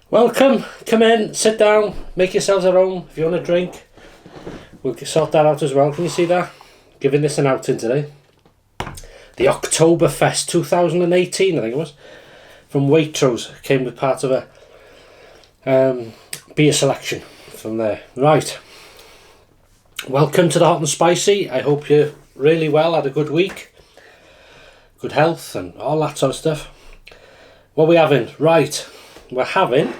Welcome, come in, sit down, make yourselves at home. If you want a drink, we'll sort that out as well. Can you see that? Giving this an outing today. The Oktoberfest 2018, I think it was, from Waitrose. Came with part of a beer selection from there. Right, welcome to the Hot and Spicy. I hope you're really well, had a good week, good health and all that sort of stuff. What are we having? Right, we're having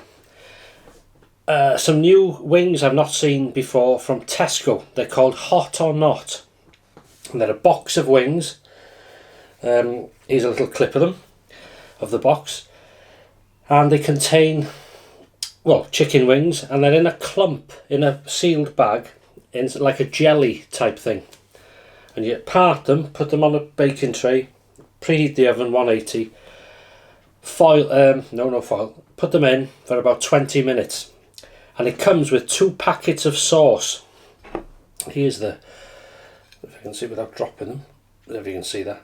some new wings I've not seen before from Tesco. They're called Hot or Not. And they're a box of wings. Here's a little clip of them, of the box. And they contain, well, chicken wings. And they're in a clump, in a sealed bag, in like a jelly type thing. And you part them, put them on a baking tray, preheat the oven 180. Foil, no foil, put them in for about 20 minutes and it comes with 2 packets of sauce. Here's the, if I can see without dropping them, if you can see that.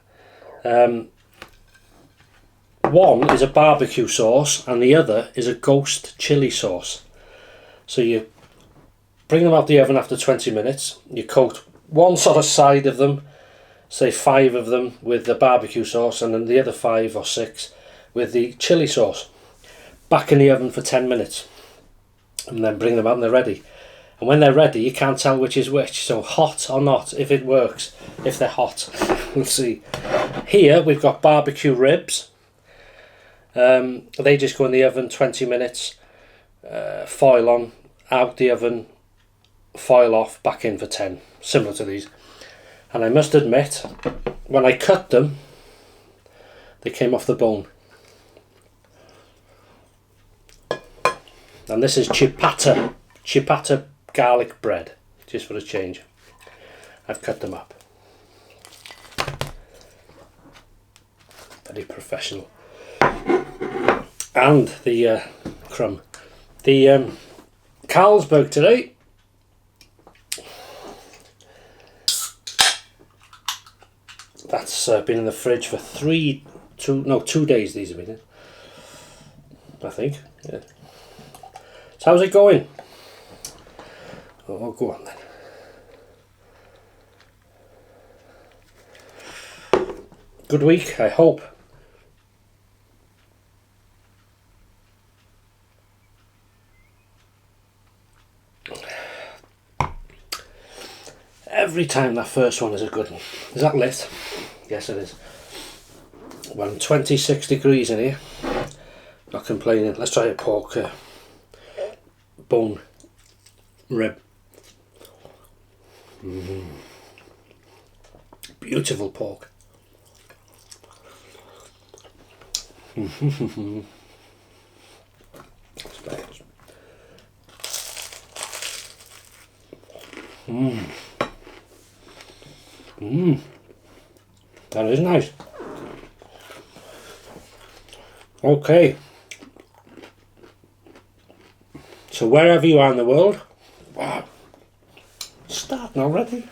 One is a barbecue sauce and the other is a ghost chili sauce. So you bring them out the oven after 20 minutes, you coat one sort of side of them, say 5 of them with the barbecue sauce and then the other 5 or 6 with the chili sauce. Back in the oven for 10 minutes and then bring them out and they're ready. And when they're ready you can't tell which is which, so hot or not, if it works, if they're hot. We'll see. Here we've got barbecue ribs. They just go in the oven 20 minutes, foil on, out the oven, foil off, back in for 10, similar to these. And I must admit, when I cut them they came off the bone. And this is ciabatta garlic bread, just for a change. I've cut them up. Very professional. And the crumb. The Carlsberg today. That's been in the fridge for 2 days these have been in, I think. Yeah. So how's it going? Oh, go on then. Good week, I hope. Every time that first one is a good one. Is that lit? Yes it is. Well, 26 degrees in here. Not complaining. Let's try a pork bone rib. Beautiful pork. That is nice. Okay. So wherever you are in the world, wow, starting already.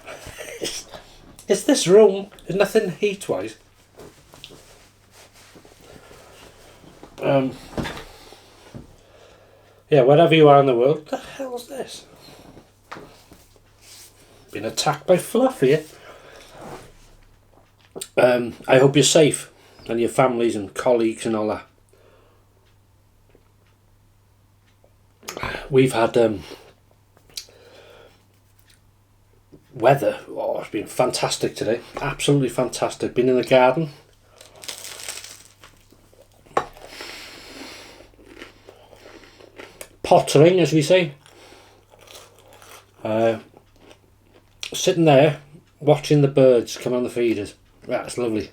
Is this room? There's nothing heat-wise. Yeah, wherever you are in the world, what the hell's this? Been attacked by fluff here. I hope you're safe and your families and colleagues and all that. We've had weather, it's been fantastic today, absolutely fantastic. Been in the garden, pottering as we say, sitting there watching the birds come on the feeders. That's lovely,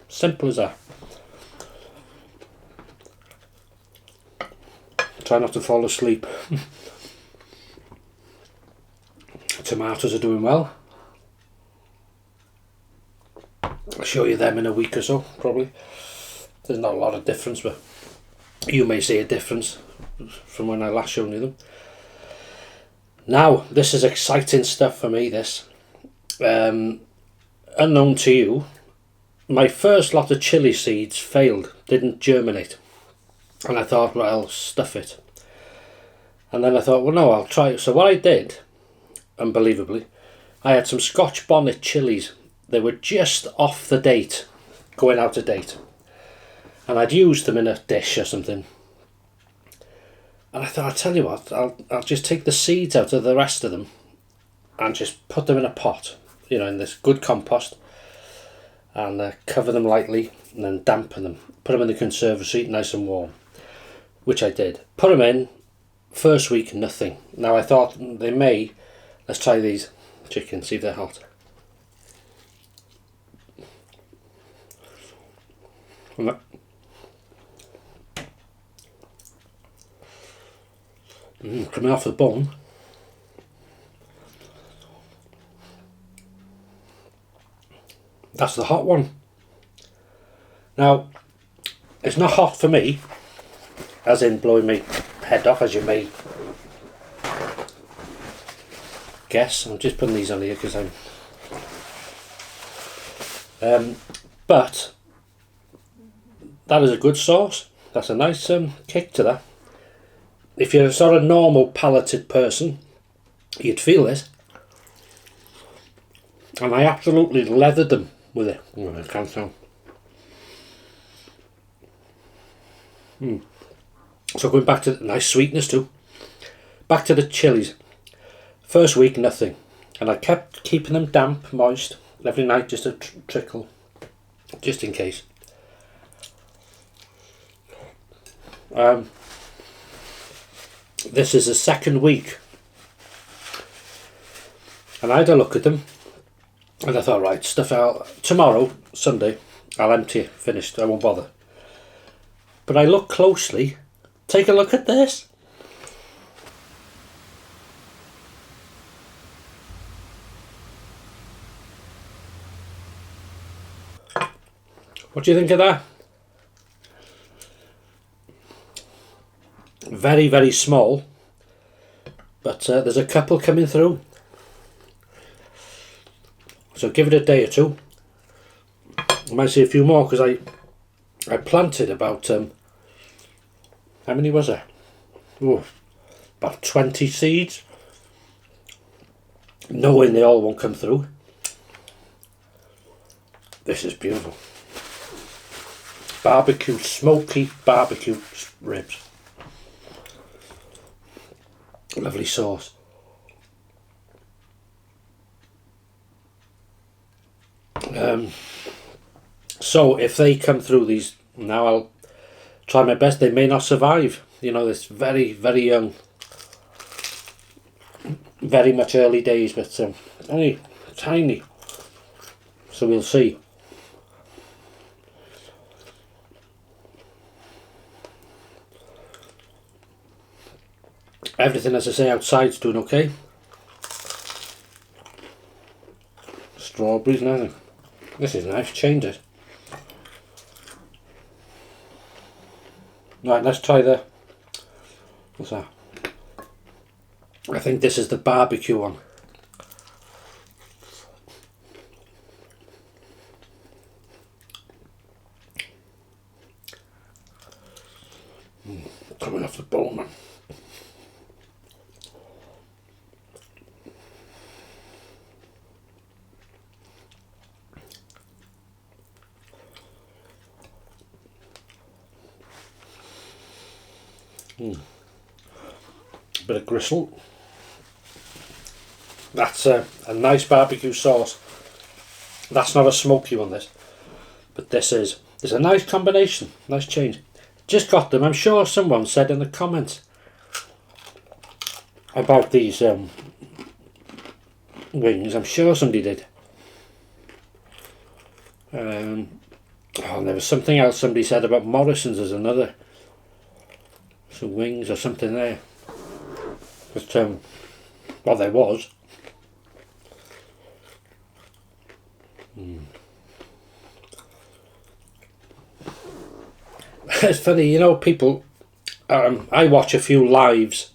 simple as that. Try not to fall asleep. Tomatoes are doing well. I'll show you them in a week or so, probably. There's not a lot of difference, but you may see a difference from when I last showed you them. Now, this is exciting stuff for me, this. Unknown to you, my first lot of chilli seeds failed, didn't germinate. And I thought, well, I'll stuff it. And then I thought, well, no, I'll try it. So what I did, unbelievably, I had some Scotch bonnet chilies. They were just off the date, going out of date. And I'd used them in a dish or something. And I thought, I'll tell you what, I'll just take the seeds out of the rest of them and just put them in a pot, you know, in this good compost, and cover them lightly and then dampen them. Put them in the conservatory, nice and warm, which I did. Put them in, first week, nothing. Now I thought they may, let's try these chickens, see if they're hot. Coming off the bone. That's the hot one. Now, it's not hot for me, as in blowing my head off, as you may guess. I'm just putting these on here because but that is a good sauce. That's a nice kick to that. If you're a sort of normal palated person, you'd feel this. And I absolutely leathered them with it. Oh, I can't tell. So going back to the nice sweetness too. Back to the chilies. First week, nothing. And I kept keeping them damp, moist, every night, just a trickle, just in case. This is the second week, and I had a look at them, and I thought, right, stuff out. Tomorrow, Sunday, I'll empty it, finished, I won't bother. But I look closely, take a look at this. What do you think of that? Very, very small, but there's a couple coming through. So give it a day or two. I might see a few more, because I planted about, how many was there? Oh, about 20 seeds, knowing they all won't come through. This is beautiful. Barbecue, smoky barbecue ribs. Lovely sauce. So if they come through these now, I'll try my best. They may not survive. You know, it's very, very young, very much early days, but only tiny. So we'll see. Everything, as I say, outside's doing okay. Strawberries and everything. This is nice, change it. Right, let's try the, what's that? I think this is the barbecue one. Coming off the bone, man. Bit of gristle. That's a nice barbecue sauce. That's not a smoky one, this, but this is. It's a nice combination, nice change. Just got them. I'm sure someone said in the comments about these wings. I'm sure somebody did. Oh, there was something else somebody said about Morrison's. There's another, some wings or something there. But well, there was. It's funny, you know, people. I watch a few live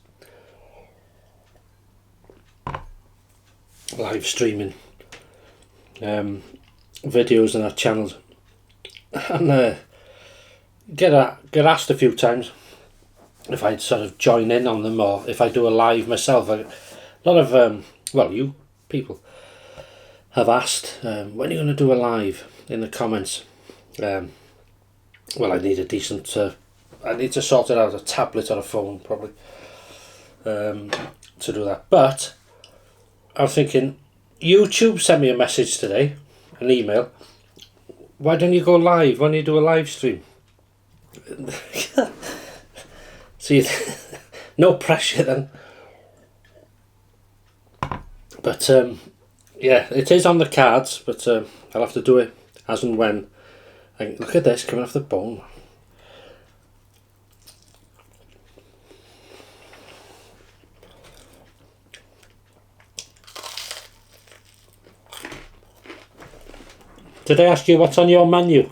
streaming videos on our channels, and get asked a few times if I'd sort of join in on them, or if I do a live myself. A lot of well, you people have asked, when are you going to do a live, in the comments. Well, I need a decent I need to sort it out, a tablet or a phone probably, to do that. But I'm thinking, YouTube sent me a message today, an email, why don't you go live, why don't you do a live stream? See, no pressure then. But yeah, it is on the cards, but I'll have to do it as and when. And look at this coming off the bone. Did I ask you what's on your menu?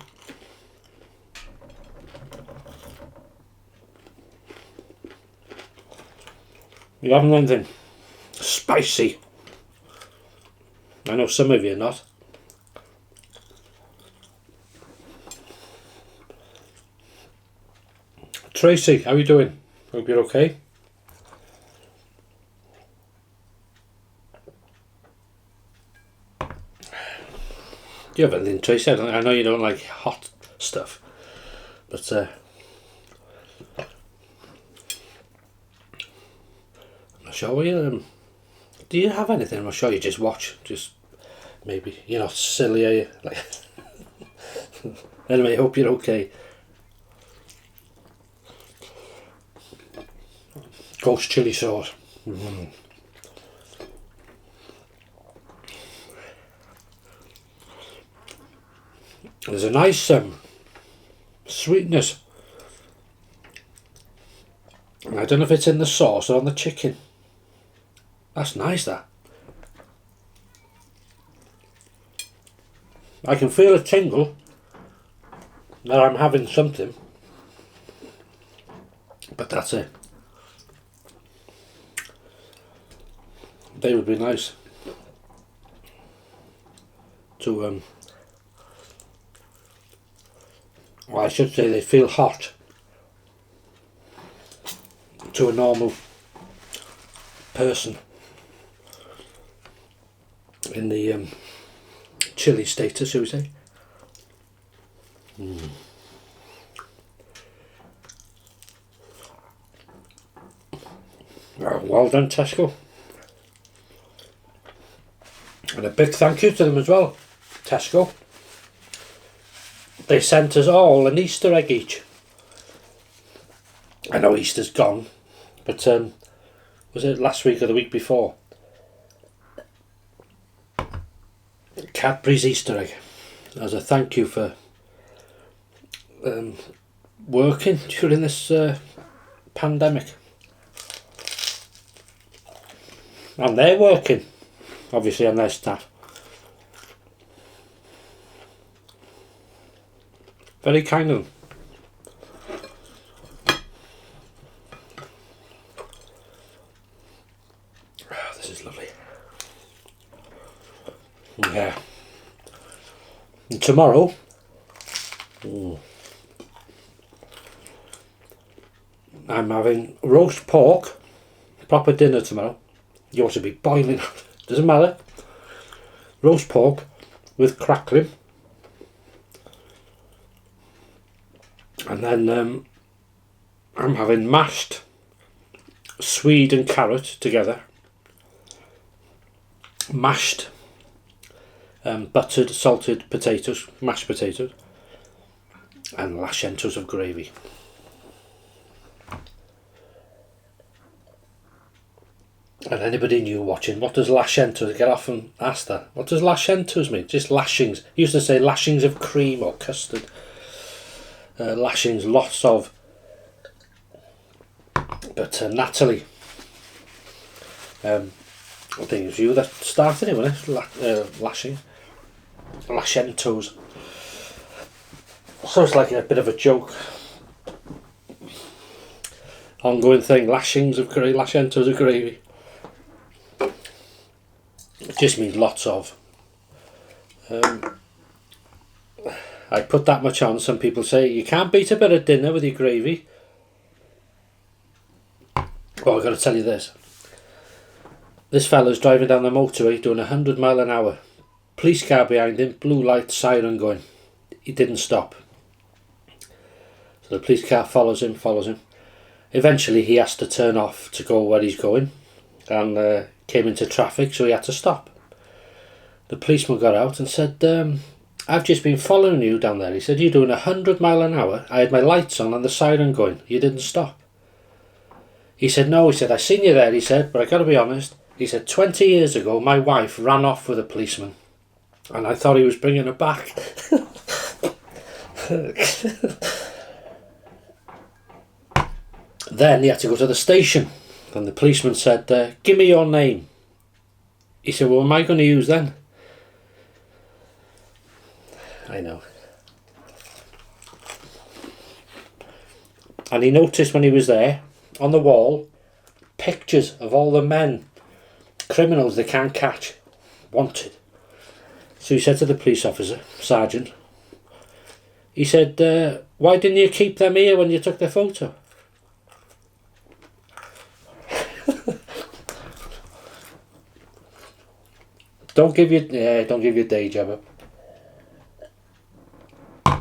You haven't anything spicy? I know some of you are not. Tracy, how are you doing? Hope you're okay. Do you have anything, Tracy? I know you don't like hot stuff, but I'm not sure what you do you have anything? I'm not sure you just watch, just maybe. You're not silly, are you? Like, anyway, hope you're okay. Ghost chili sauce. There's a nice sweetness. I don't know if it's in the sauce or on the chicken. That's nice, that. I can feel a tingle that I'm having something, but that's it. They would be nice to well, I should say they feel hot to a normal person in the chili status, shall we say. Well done, Tesco. And a big thank you to them as well, Tesco. They sent us all an Easter egg each. I know Easter's gone, but was it last week or the week before? Cadbury's Easter egg, as a thank you for working during this pandemic. And they're working, obviously, on their staff. Very kind of them. Oh, this is lovely. Yeah. And tomorrow, I'm having roast pork, proper dinner tomorrow. You ought to be boiling, doesn't matter. Roast pork with crackling. And then I'm having mashed swede and carrot together. Mashed buttered, salted potatoes, mashed potatoes. And lashentos of gravy. And anybody new watching, what does lashentos, get off and ask that. What does lashentos mean? Just lashings. Used to say lashings of cream or custard. Lashings, lots of. But Natalie, I think it was you that started it, wasn't it? Lashing. Lashentos. So it's like a bit of a joke. Ongoing thing, lashings of gravy, lashentos of gravy. It just means lots of. I put that much on. Some people say you can't beat a bit of dinner with your gravy. Well, I've got to tell you this. This fella's driving down the motorway doing 100 mile an hour. Police car behind him, blue light, siren going. He didn't stop. So the police car follows him. Eventually he has to turn off to go where he's going, and came into traffic, so he had to stop. The policeman got out and said, I've just been following you down there. He said, you're doing 100 mile an hour. I had my lights on and the siren going. You didn't stop. He said, no. He said, I seen you there. He said, but I got to be honest. He said, 20 years ago, my wife ran off with a policeman. And I thought he was bringing her back. Then he had to go to the station. And the policeman said, give me your name. He said, well, what am I going to use then? I know. And he noticed when he was there, on the wall, pictures of all the men, criminals they can't catch, wanted. So he said to the police officer, sergeant, he said, why didn't you keep them here when you took the photo? Don't give your day job up.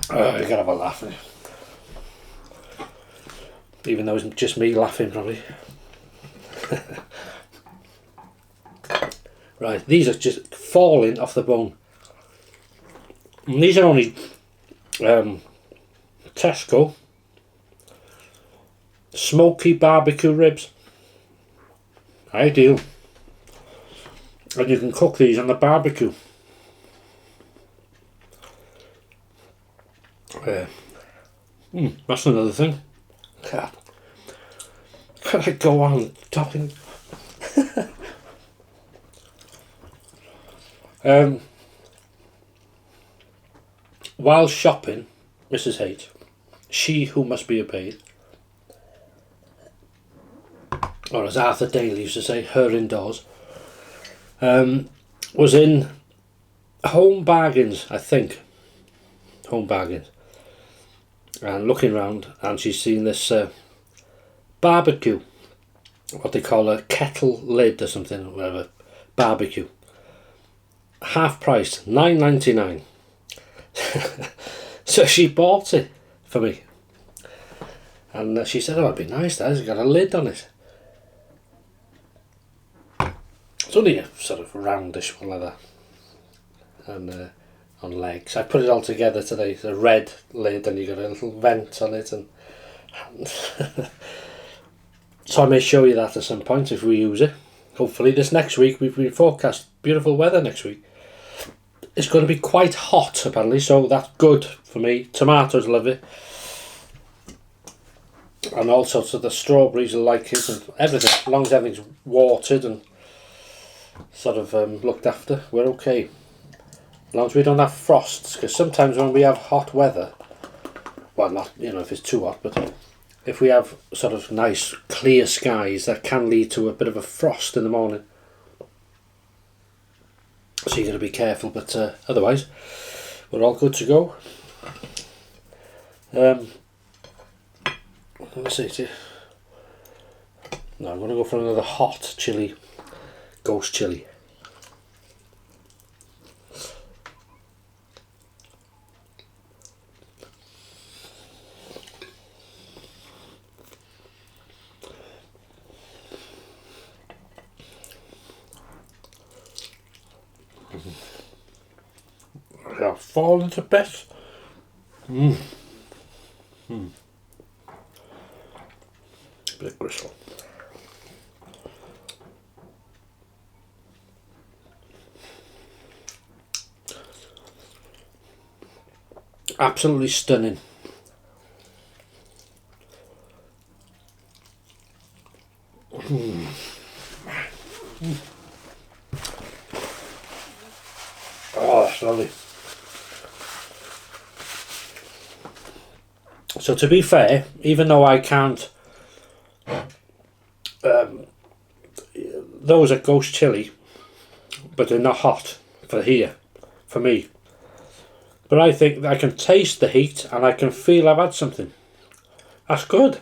You gotta have a laugh. Even though it's just me laughing, probably. Right, these are just falling off the bone. And these are only Tesco Smoky BBQ ribs. Ideal. And you can cook these on the barbecue. That's another thing. Can I go on talking? While shopping, Mrs. H, she who must be obeyed, or as Arthur Daly used to say, her indoors, was in Home Bargains, I think. Home Bargains. And looking round, and she's seen this barbecue, what they call a kettle lid or something, or whatever, barbecue. Half price, $9.99. So she bought it for me. And she said, oh, it'd be nice, that. It's got a lid on it. It's only a sort of roundish one like that. And on legs. I put it all together today. It's a red lid and you got a little vent on it, and so I may show you that at some point if we use it. Hopefully this next week. We've been forecast beautiful weather next week. It's going to be quite hot apparently, so that's good for me. Tomatoes love it, and all sorts of the strawberries will like it, and everything. As long as everything's watered and sort of looked after, we're okay. As long as we don't have frosts, because sometimes when we have hot weather, well, not, you know, if it's too hot, but if we have sort of nice clear skies, that can lead to a bit of a frost in the morning. So you've got to be careful, but otherwise we're all good to go. Let me see. No, I'm going to go for another hot chili, ghost chili. I'll fall into bits. Bit of gristle. Absolutely stunning. Oh, that's lovely. So to be fair, even though I can't, those are ghost chili, but they're not hot for here, for me. But I think I can taste the heat and I can feel I've had something. That's good.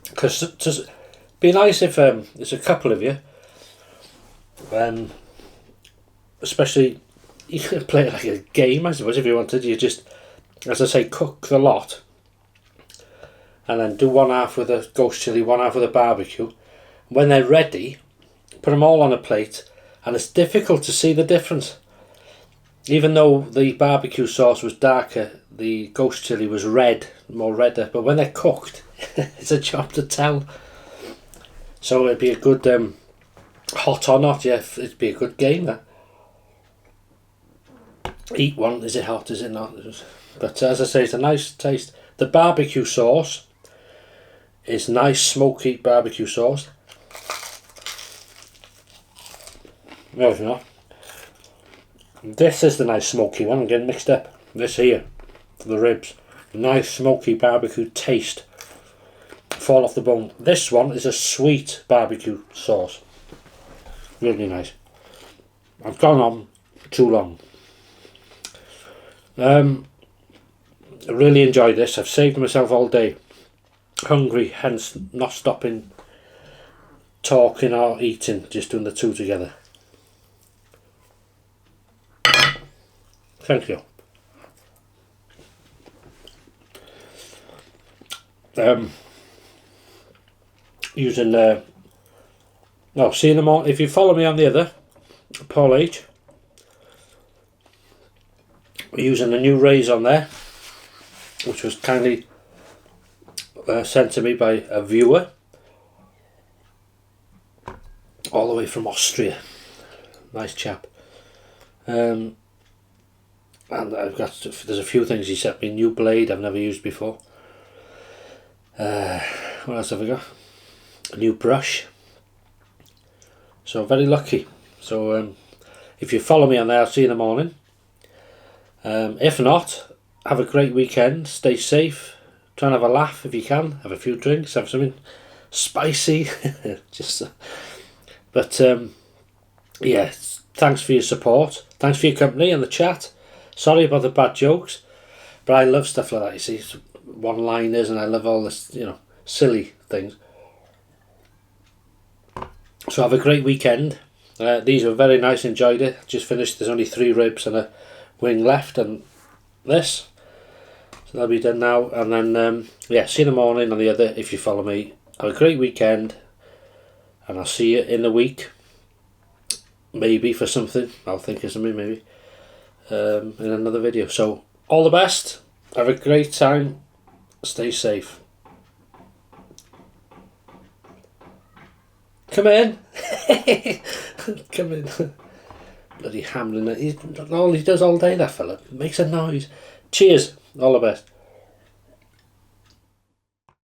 Because it'd be nice if there's a couple of you, especially you could play it like a game, I suppose, if you wanted. You just, as I say, cook the lot and then do one half with a ghost chilli, one half with a barbecue. When they're ready, put them all on a plate, and it's difficult to see the difference. Even though the barbecue sauce was darker, the ghost chilli was red, more redder, but when they're cooked, it's a job to tell. So it'd be a good hot or not, yeah, it'd be a good game that. Eat one, is it hot, is it not? But as I say, it's a nice taste. The barbecue sauce is nice smoky barbecue sauce. No, it's not. This is the nice smoky one. I'm getting mixed up. This here, the ribs, nice smoky barbecue taste. Fall off the bone. This one is a sweet barbecue sauce. Really nice. I've gone on too long. I really enjoyed this. I've saved myself all day. Hungry, hence not stopping talking or eating, just doing the two together. Thank you. Using no, see you in the morning. If you follow me on the other, Paul H, we're using a new raise on there, which was kindly sent to me by a viewer all the way from Austria. Nice chap. And I've got, there's a few things he sent me. New blade I've never used before. What else have I got? A new brush. So I'm very lucky. So if you follow me on there, I'll see you in the morning. If not, have a great weekend. Stay safe. Try and have a laugh if you can. Have a few drinks. Have something spicy. But yeah, thanks for your support. Thanks for your company and the chat. Sorry about the bad jokes, but I love stuff like that. You see, one-liners, and I love all this, you know, silly things. So have a great weekend. These were very nice. Enjoyed it. Just finished. There's only 3 ribs and a wing left, and this. So that'll be done now. And then yeah, see you in the morning on the other. If you follow me, have a great weekend, and I'll see you in the week. Maybe for something. I'll think of something maybe. In another video. So all the best. Have a great time. Stay safe. Come in. Come in. Bloody Hamlin. All he does all day, that fella. Makes a noise. Cheers. All the best.